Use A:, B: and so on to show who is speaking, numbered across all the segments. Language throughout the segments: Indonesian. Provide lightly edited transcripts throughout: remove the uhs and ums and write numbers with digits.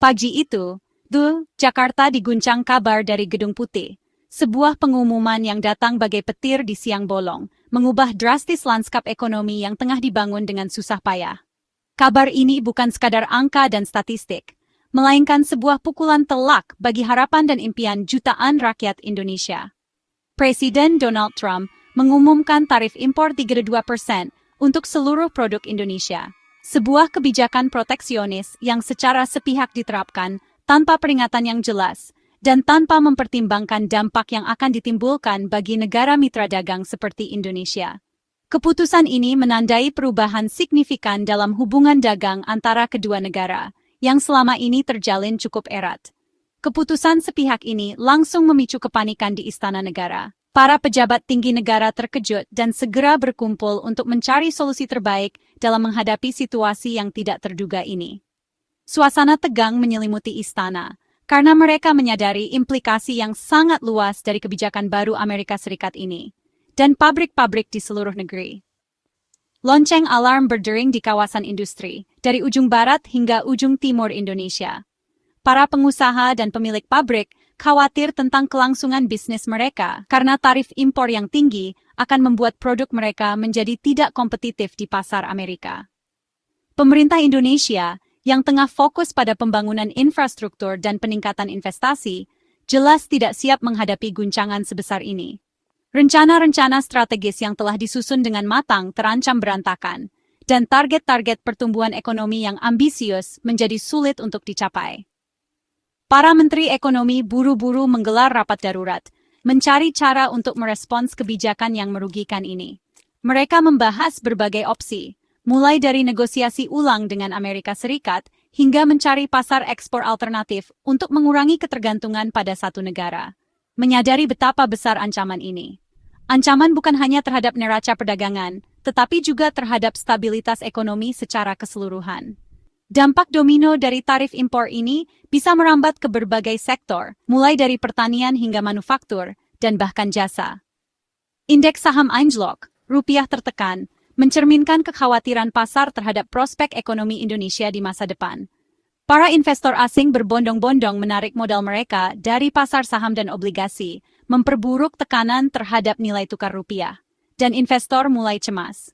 A: Pagi itu, Jakarta diguncang kabar dari Gedung Putih. Sebuah pengumuman yang datang bagai petir di siang bolong, mengubah drastis lanskap ekonomi yang tengah dibangun dengan susah payah. Kabar ini bukan sekadar angka dan statistik, melainkan sebuah pukulan telak bagi harapan dan impian jutaan rakyat Indonesia. Presiden Donald Trump mengumumkan tarif impor 32% untuk seluruh produk Indonesia. Sebuah kebijakan proteksionis yang secara sepihak diterapkan tanpa peringatan yang jelas dan tanpa mempertimbangkan dampak yang akan ditimbulkan bagi negara mitra dagang seperti Indonesia. Keputusan ini menandai perubahan signifikan dalam hubungan dagang antara kedua negara, yang selama ini terjalin cukup erat. Keputusan sepihak ini langsung memicu kepanikan di Istana Negara. Para pejabat tinggi negara terkejut dan segera berkumpul untuk mencari solusi terbaik dalam menghadapi situasi yang tidak terduga ini. Suasana tegang menyelimuti istana, karena mereka menyadari implikasi yang sangat luas dari kebijakan baru Amerika Serikat ini, dan pabrik-pabrik di seluruh negeri. Lonceng alarm berdering di kawasan industri, dari ujung barat hingga ujung timur Indonesia. Para pengusaha dan pemilik pabrik khawatir tentang kelangsungan bisnis mereka karena tarif impor yang tinggi akan membuat produk mereka menjadi tidak kompetitif di pasar Amerika. Pemerintah Indonesia yang tengah fokus pada pembangunan infrastruktur dan peningkatan investasi, jelas tidak siap menghadapi guncangan sebesar ini. Rencana-rencana strategis yang telah disusun dengan matang terancam berantakan, dan target-target pertumbuhan ekonomi yang ambisius menjadi sulit untuk dicapai. Para menteri ekonomi buru-buru menggelar rapat darurat, mencari cara untuk merespons kebijakan yang merugikan ini. Mereka membahas berbagai opsi, mulai dari negosiasi ulang dengan Amerika Serikat hingga mencari pasar ekspor alternatif untuk mengurangi ketergantungan pada satu negara. Menyadari betapa besar ancaman ini. Ancaman bukan hanya terhadap neraca perdagangan, tetapi juga terhadap stabilitas ekonomi secara keseluruhan. Dampak domino dari tarif impor ini bisa merambat ke berbagai sektor, mulai dari pertanian hingga manufaktur, dan bahkan jasa. Indeks saham anjlok, rupiah tertekan, mencerminkan kekhawatiran pasar terhadap prospek ekonomi Indonesia di masa depan. Para investor asing berbondong-bondong menarik modal mereka dari pasar saham dan obligasi, memperburuk tekanan terhadap nilai tukar rupiah, dan investor mulai cemas.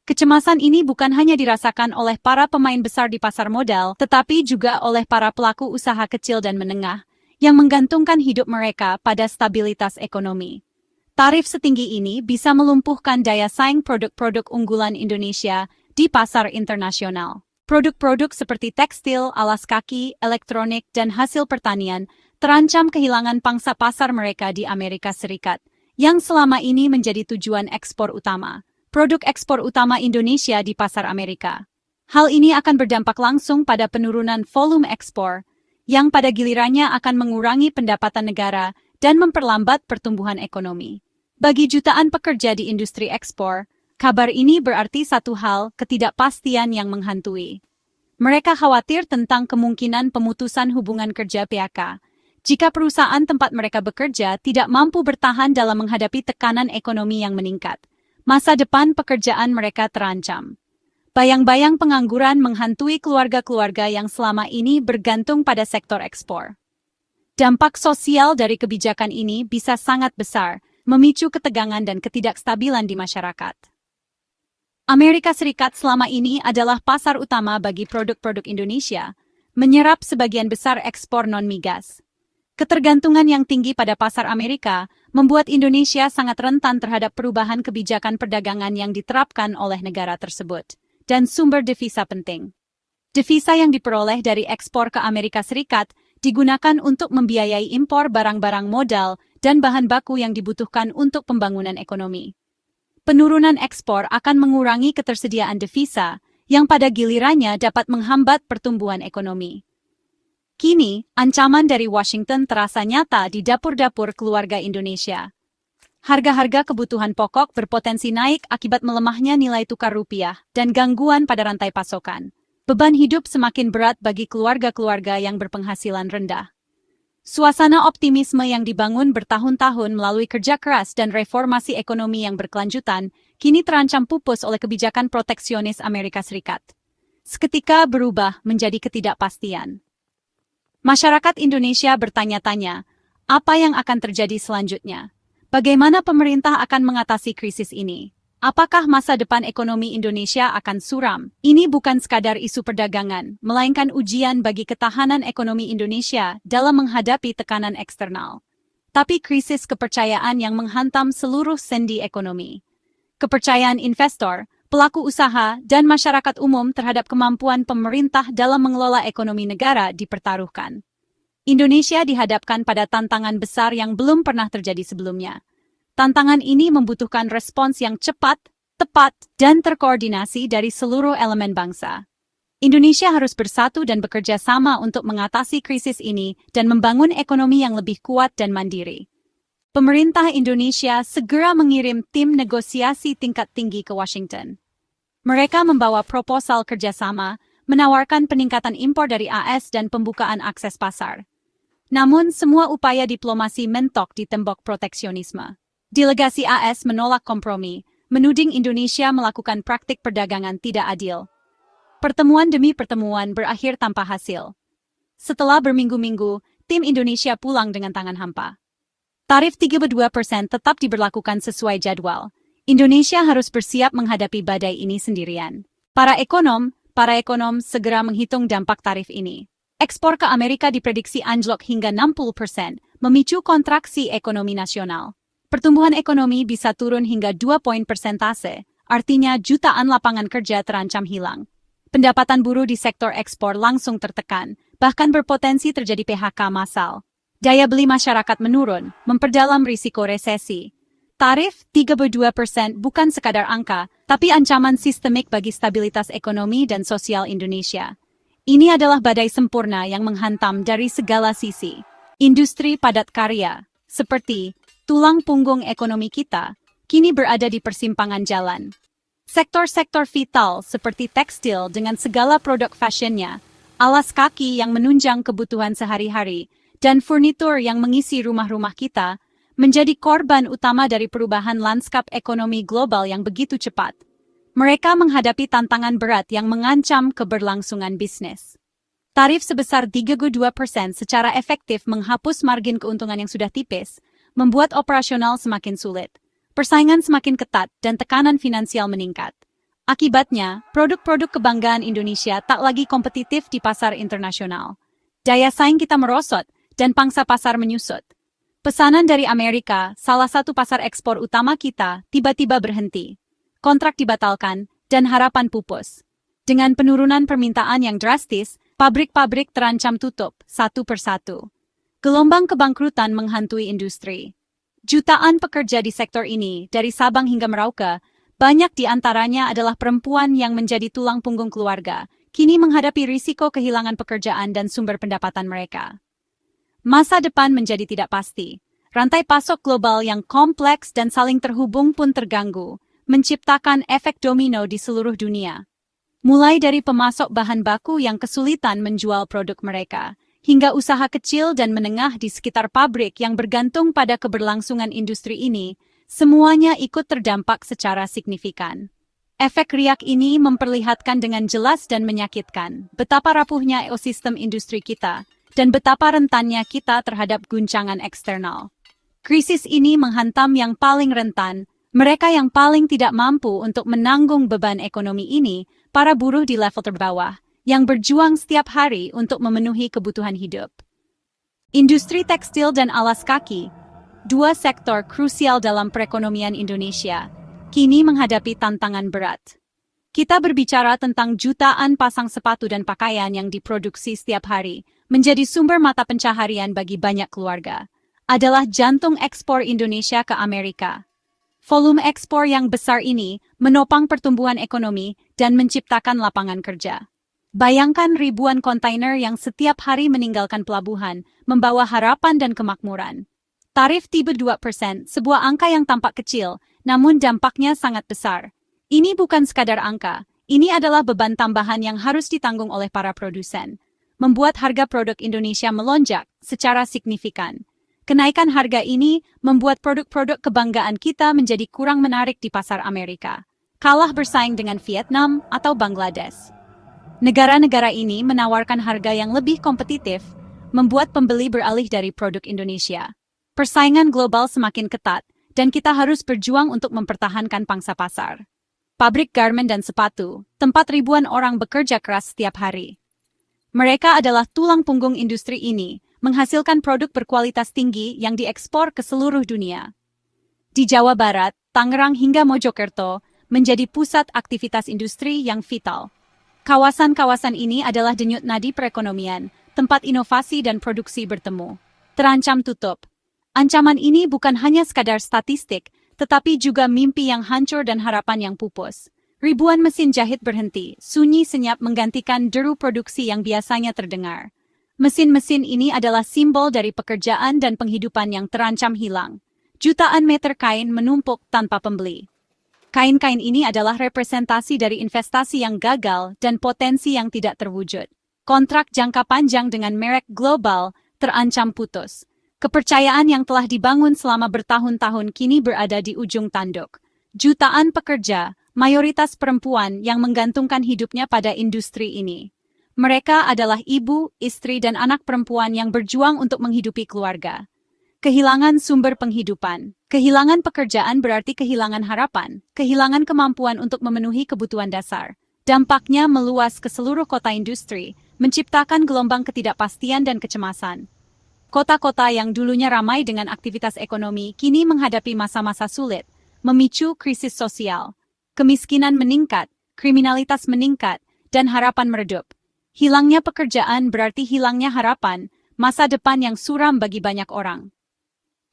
A: Kecemasan ini bukan hanya dirasakan oleh para pemain besar di pasar modal, tetapi juga oleh para pelaku usaha kecil dan menengah, yang menggantungkan hidup mereka pada stabilitas ekonomi. Tarif setinggi ini bisa melumpuhkan daya saing produk-produk unggulan Indonesia di pasar internasional. Produk-produk seperti tekstil, alas kaki, elektronik, dan hasil pertanian terancam kehilangan pangsa pasar mereka di Amerika Serikat, yang selama ini menjadi tujuan ekspor utama. Produk ekspor utama Indonesia di pasar Amerika. Hal ini akan berdampak langsung pada penurunan volume ekspor, yang pada gilirannya akan mengurangi pendapatan negara dan memperlambat pertumbuhan ekonomi. Bagi jutaan pekerja di industri ekspor, kabar ini berarti satu hal, ketidakpastian yang menghantui. Mereka khawatir tentang kemungkinan pemutusan hubungan kerja PHK, jika perusahaan tempat mereka bekerja tidak mampu bertahan dalam menghadapi tekanan ekonomi yang meningkat. Masa depan pekerjaan mereka terancam. Bayang-bayang pengangguran menghantui keluarga-keluarga yang selama ini bergantung pada sektor ekspor. Dampak sosial dari kebijakan ini bisa sangat besar, memicu ketegangan dan ketidakstabilan di masyarakat. Amerika Serikat selama ini adalah pasar utama bagi produk-produk Indonesia, menyerap sebagian besar ekspor non-migas. Ketergantungan yang tinggi pada pasar Amerika membuat Indonesia sangat rentan terhadap perubahan kebijakan perdagangan yang diterapkan oleh negara tersebut, dan sumber devisa penting. Devisa yang diperoleh dari ekspor ke Amerika Serikat digunakan untuk membiayai impor barang-barang modal dan bahan baku yang dibutuhkan untuk pembangunan ekonomi. Penurunan ekspor akan mengurangi ketersediaan devisa, yang pada gilirannya dapat menghambat pertumbuhan ekonomi. Kini, ancaman dari Washington terasa nyata di dapur-dapur keluarga Indonesia. Harga-harga kebutuhan pokok berpotensi naik akibat melemahnya nilai tukar rupiah dan gangguan pada rantai pasokan. Beban hidup semakin berat bagi keluarga-keluarga yang berpenghasilan rendah. Suasana optimisme yang dibangun bertahun-tahun melalui kerja keras dan reformasi ekonomi yang berkelanjutan, kini terancam pupus oleh kebijakan proteksionis Amerika Serikat. Seketika berubah menjadi ketidakpastian. Masyarakat Indonesia bertanya-tanya, apa yang akan terjadi selanjutnya? Bagaimana pemerintah akan mengatasi krisis ini? Apakah masa depan ekonomi Indonesia akan suram? Ini bukan sekadar isu perdagangan, melainkan ujian bagi ketahanan ekonomi Indonesia dalam menghadapi tekanan eksternal. Tapi krisis kepercayaan yang menghantam seluruh sendi ekonomi. Kepercayaan investor, pelaku usaha, dan masyarakat umum terhadap kemampuan pemerintah dalam mengelola ekonomi negara dipertaruhkan. Indonesia dihadapkan pada tantangan besar yang belum pernah terjadi sebelumnya. Tantangan ini membutuhkan respons yang cepat, tepat, dan terkoordinasi dari seluruh elemen bangsa. Indonesia harus bersatu dan bekerja sama untuk mengatasi krisis ini dan membangun ekonomi yang lebih kuat dan mandiri. Pemerintah Indonesia segera mengirim tim negosiasi tingkat tinggi ke Washington. Mereka membawa proposal kerjasama, menawarkan peningkatan impor dari AS dan pembukaan akses pasar. Namun, semua upaya diplomasi mentok di tembok proteksionisme. Delegasi AS menolak kompromi, menuding Indonesia melakukan praktik perdagangan tidak adil. Pertemuan demi pertemuan berakhir tanpa hasil. Setelah berminggu-minggu, tim Indonesia pulang dengan tangan hampa. Tarif 32% tetap diberlakukan sesuai jadwal. Indonesia harus bersiap menghadapi badai ini sendirian. Para ekonom segera menghitung dampak tarif ini. Ekspor ke Amerika diprediksi anjlok hingga 60%, memicu kontraksi ekonomi nasional. Pertumbuhan ekonomi bisa turun hingga 2 poin persentase, artinya jutaan lapangan kerja terancam hilang. Pendapatan buruh di sektor ekspor langsung tertekan, bahkan berpotensi terjadi PHK massal. Daya beli masyarakat menurun, memperdalam risiko resesi. Tarif 32% bukan sekadar angka, tapi ancaman sistemik bagi stabilitas ekonomi dan sosial Indonesia. Ini adalah badai sempurna yang menghantam dari segala sisi. Industri padat karya, seperti tulang punggung ekonomi kita, kini berada di persimpangan jalan. Sektor-sektor vital seperti tekstil dengan segala produk fashionnya, alas kaki yang menunjang kebutuhan sehari-hari, dan furnitur yang mengisi rumah-rumah kita, menjadi korban utama dari perubahan lanskap ekonomi global yang begitu cepat. Mereka menghadapi tantangan berat yang mengancam keberlangsungan bisnis. Tarif sebesar 32% secara efektif menghapus margin keuntungan yang sudah tipis, membuat operasional semakin sulit, persaingan semakin ketat, dan tekanan finansial meningkat. Akibatnya, produk-produk kebanggaan Indonesia tak lagi kompetitif di pasar internasional. Daya saing kita merosot, dan pangsa pasar menyusut. Pesanan dari Amerika, salah satu pasar ekspor utama kita, tiba-tiba berhenti. Kontrak dibatalkan, dan harapan pupus. Dengan penurunan permintaan yang drastis, pabrik-pabrik terancam tutup, satu persatu. Gelombang kebangkrutan menghantui industri. Jutaan pekerja di sektor ini, dari Sabang hingga Merauke, banyak di antaranya adalah perempuan yang menjadi tulang punggung keluarga, kini menghadapi risiko kehilangan pekerjaan dan sumber pendapatan mereka. Masa depan menjadi tidak pasti. Rantai pasok global yang kompleks dan saling terhubung pun terganggu, menciptakan efek domino di seluruh dunia. Mulai dari pemasok bahan baku yang kesulitan menjual produk mereka, hingga usaha kecil dan menengah di sekitar pabrik yang bergantung pada keberlangsungan industri ini, semuanya ikut terdampak secara signifikan. Efek riak ini memperlihatkan dengan jelas dan menyakitkan betapa rapuhnya ekosistem industri kita dan betapa rentannya kita terhadap guncangan eksternal. Krisis ini menghantam yang paling rentan, mereka yang paling tidak mampu untuk menanggung beban ekonomi ini, para buruh di level terbawah, yang berjuang setiap hari untuk memenuhi kebutuhan hidup. Industri tekstil dan alas kaki, dua sektor krusial dalam perekonomian Indonesia, kini menghadapi tantangan berat. Kita berbicara tentang jutaan pasang sepatu dan pakaian yang diproduksi setiap hari, menjadi sumber mata pencaharian bagi banyak keluarga. Adalah jantung ekspor Indonesia ke Amerika. Volume ekspor yang besar ini menopang pertumbuhan ekonomi dan menciptakan lapangan kerja. Bayangkan ribuan kontainer yang setiap hari meninggalkan pelabuhan, membawa harapan dan kemakmuran. Tarif 32%, sebuah angka yang tampak kecil, namun dampaknya sangat besar. Ini bukan sekadar angka, ini adalah beban tambahan yang harus ditanggung oleh para produsen. Membuat harga produk Indonesia melonjak secara signifikan. Kenaikan harga ini membuat produk-produk kebanggaan kita menjadi kurang menarik di pasar Amerika. Kalah bersaing dengan Vietnam atau Bangladesh. Negara-negara ini menawarkan harga yang lebih kompetitif, membuat pembeli beralih dari produk Indonesia. Persaingan global semakin ketat, dan kita harus berjuang untuk mempertahankan pangsa pasar. Pabrik garmen dan sepatu, tempat ribuan orang bekerja keras setiap hari. Mereka adalah tulang punggung industri ini, menghasilkan produk berkualitas tinggi yang diekspor ke seluruh dunia. Di Jawa Barat, Tangerang hingga Mojokerto, menjadi pusat aktivitas industri yang vital. Kawasan-kawasan ini adalah denyut nadi perekonomian, tempat inovasi dan produksi bertemu. Terancam tutup. Ancaman ini bukan hanya sekadar statistik, tetapi juga mimpi yang hancur dan harapan yang pupus. Ribuan mesin jahit berhenti, sunyi senyap menggantikan deru produksi yang biasanya terdengar. Mesin-mesin ini adalah simbol dari pekerjaan dan penghidupan yang terancam hilang. Jutaan meter kain menumpuk tanpa pembeli. Kain-kain ini adalah representasi dari investasi yang gagal dan potensi yang tidak terwujud. Kontrak jangka panjang dengan merek global terancam putus. Kepercayaan yang telah dibangun selama bertahun-tahun kini berada di ujung tanduk. Jutaan pekerja, mayoritas perempuan yang menggantungkan hidupnya pada industri ini. Mereka adalah ibu, istri, dan anak perempuan yang berjuang untuk menghidupi keluarga. Kehilangan sumber penghidupan. Kehilangan pekerjaan berarti kehilangan harapan, kehilangan kemampuan untuk memenuhi kebutuhan dasar. Dampaknya meluas ke seluruh kota industri, menciptakan gelombang ketidakpastian dan kecemasan. Kota-kota yang dulunya ramai dengan aktivitas ekonomi kini menghadapi masa-masa sulit, memicu krisis sosial. Kemiskinan meningkat, kriminalitas meningkat, dan harapan meredup. Hilangnya pekerjaan berarti hilangnya harapan, masa depan yang suram bagi banyak orang.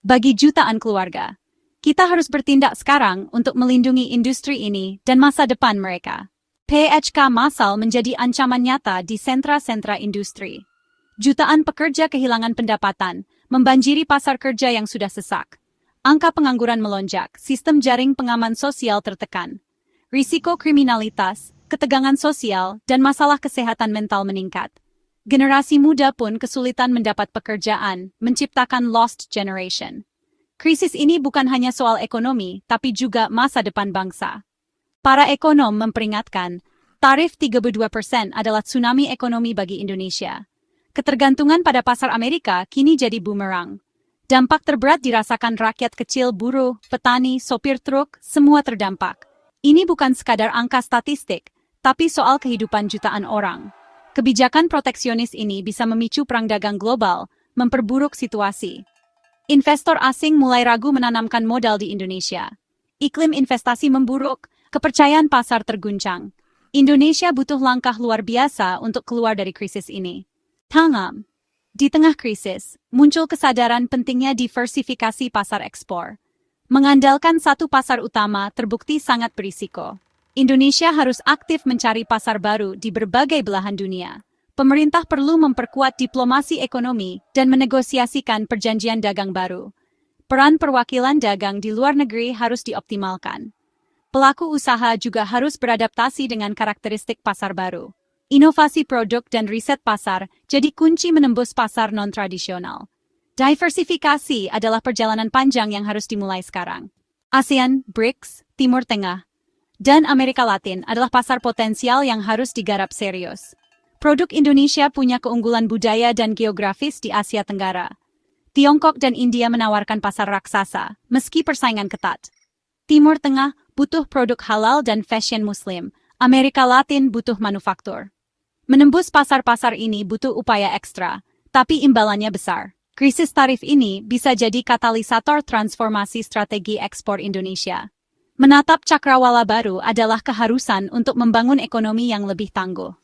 A: Bagi jutaan keluarga, kita harus bertindak sekarang untuk melindungi industri ini dan masa depan mereka. PHK massal menjadi ancaman nyata di sentra-sentra industri. Jutaan pekerja kehilangan pendapatan, membanjiri pasar kerja yang sudah sesak. Angka pengangguran melonjak, sistem jaring pengaman sosial tertekan. Risiko kriminalitas, ketegangan sosial, dan masalah kesehatan mental meningkat. Generasi muda pun kesulitan mendapat pekerjaan, menciptakan lost generation. Krisis ini bukan hanya soal ekonomi, tapi juga masa depan bangsa. Para ekonom memperingatkan, tarif 32% adalah tsunami ekonomi bagi Indonesia. Ketergantungan pada pasar Amerika kini jadi bumerang. Dampak terberat dirasakan rakyat kecil, buruh, petani, sopir truk, semua terdampak. Ini bukan sekadar angka statistik, tapi soal kehidupan jutaan orang. Kebijakan proteksionis ini bisa memicu perang dagang global, memperburuk situasi. Investor asing mulai ragu menanamkan modal di Indonesia. Iklim investasi memburuk, kepercayaan pasar terguncang. Indonesia butuh langkah luar biasa untuk keluar dari krisis ini. Di tengah krisis, muncul kesadaran pentingnya diversifikasi pasar ekspor. Mengandalkan satu pasar utama terbukti sangat berisiko. Indonesia harus aktif mencari pasar baru di berbagai belahan dunia. Pemerintah perlu memperkuat diplomasi ekonomi dan menegosiasikan perjanjian dagang baru. Peran perwakilan dagang di luar negeri harus dioptimalkan. Pelaku usaha juga harus beradaptasi dengan karakteristik pasar baru. Inovasi produk dan riset pasar jadi kunci menembus pasar non-tradisional. Diversifikasi adalah perjalanan panjang yang harus dimulai sekarang. ASEAN, BRICS, Timur Tengah, dan Amerika Latin adalah pasar potensial yang harus digarap serius. Produk Indonesia punya keunggulan budaya dan geografis di Asia Tenggara. Tiongkok dan India menawarkan pasar raksasa, meski persaingan ketat. Timur Tengah butuh produk halal dan fashion muslim. Amerika Latin butuh manufaktur. Menembus pasar-pasar ini butuh upaya ekstra, tapi imbalannya besar. Krisis tarif ini bisa jadi katalisator transformasi strategi ekspor Indonesia. Menatap cakrawala baru adalah keharusan untuk membangun ekonomi yang lebih tangguh.